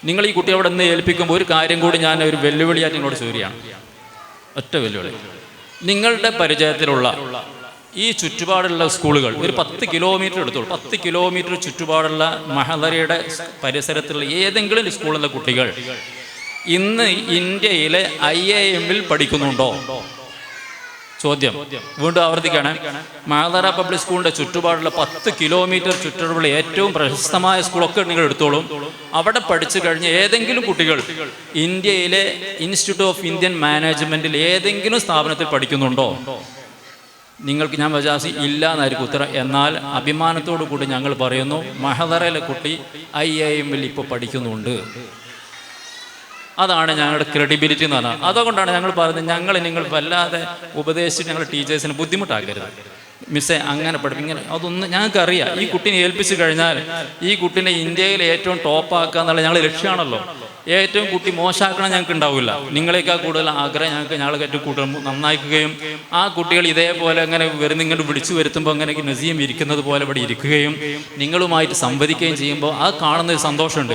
നിങ്ങൾ ഈ കുട്ടി അവിടെ നിന്ന് ഏൽപ്പിക്കുമ്പോൾ ഒരു കാര്യം കൂടി ഞാൻ ഒരു വെല്ലുവിളിയായിട്ട് നിങ്ങളോട് ചോദിക്കുകയാണ്. ഒറ്റ വെല്ലുവിളി. നിങ്ങളുടെ പരിചയത്തിലുള്ള ഈ ചുറ്റുപാടുള്ള സ്കൂളുകൾ ഒരു 10 കിലോമീറ്റർ എടുത്തോളൂ. 10 കിലോമീറ്റർ ചുറ്റുപാടുള്ള മഹദരയുടെ പരിസരത്തുള്ള ഏതെങ്കിലും സ്കൂളിലെ കുട്ടികൾ ഇന്ന് ഇന്ത്യയിലെ IIM-ൽ പഠിക്കുന്നുണ്ടോ? ചോദ്യം വീണ്ടും ആവർത്തിക്കുകയാണ്. മഹദര പബ്ലിക് സ്കൂളിൻ്റെ ചുറ്റുപാടുള്ള 10 കിലോമീറ്റർ ചുറ്റുപാടുള്ള ഏറ്റവും പ്രശസ്തമായ സ്കൂളൊക്കെ നിങ്ങൾ എടുത്തോളും. അവിടെ പഠിച്ചു കഴിഞ്ഞ ഏതെങ്കിലും കുട്ടികൾ ഇന്ത്യയിലെ ഇൻസ്റ്റിറ്റ്യൂട്ട് ഓഫ് ഇന്ത്യൻ മാനേജ്മെൻറ്റിൽ ഏതെങ്കിലും സ്ഥാപനത്തിൽ പഠിക്കുന്നുണ്ടോ? നിങ്ങൾക്ക് ഞാൻ വജാസി ഇല്ല എന്നായിരിക്കും ഉത്തരം. എന്നാൽ അഭിമാനത്തോടു കൂടി ഞങ്ങൾ പറയുന്നു, മഹദറയിലെ കുട്ടി IIM-ൽ ഇപ്പോൾ പഠിക്കുന്നുണ്ട്. അതാണ് ഞങ്ങളുടെ ക്രെഡിബിലിറ്റി എന്ന് പറഞ്ഞാൽ. അതുകൊണ്ടാണ് ഞങ്ങൾ പറയുന്നത്, നിങ്ങൾ വല്ലാതെ ഉപദേശിച്ച് ഞങ്ങളുടെ ടീച്ചേഴ്സിന് ബുദ്ധിമുട്ടാക്കരുത്. മിസ്സേ അങ്ങനെ പഠിപ്പിങ്ങനെ അതൊന്നും ഞങ്ങൾക്കറിയാം. ഈ കുട്ടീനെ ഏൽപ്പിച്ചു കഴിഞ്ഞാൽ ഈ കുട്ടീനെ ഇന്ത്യയിൽ ഏറ്റവും ടോപ്പാക്കുക എന്നുള്ള ഞങ്ങളുടെ ലക്ഷ്യമാണല്ലോ. ഏറ്റവും കുട്ടി മോശമാക്കണം ഞങ്ങൾക്ക് ഉണ്ടാവില്ല. നിങ്ങളേക്കാൾ കൂടുതൽ ആഗ്രഹം ഞങ്ങൾക്ക് ഏറ്റവും കൂടുതൽ നന്നാക്കുകയും ആ കുട്ടികൾ ഇതേപോലെ അങ്ങനെ വെറുതെ ഇങ്ങോട്ട് വിളിച്ചു വരുത്തുമ്പോൾ അങ്ങനെ നസീം ഇരിക്കുന്നത് പോലെ ഇവിടെ ഇരിക്കുകയും നിങ്ങളുമായിട്ട് സംവദിക്കുകയും ചെയ്യുമ്പോൾ അത് കാണുന്നൊരു സന്തോഷമുണ്ട്.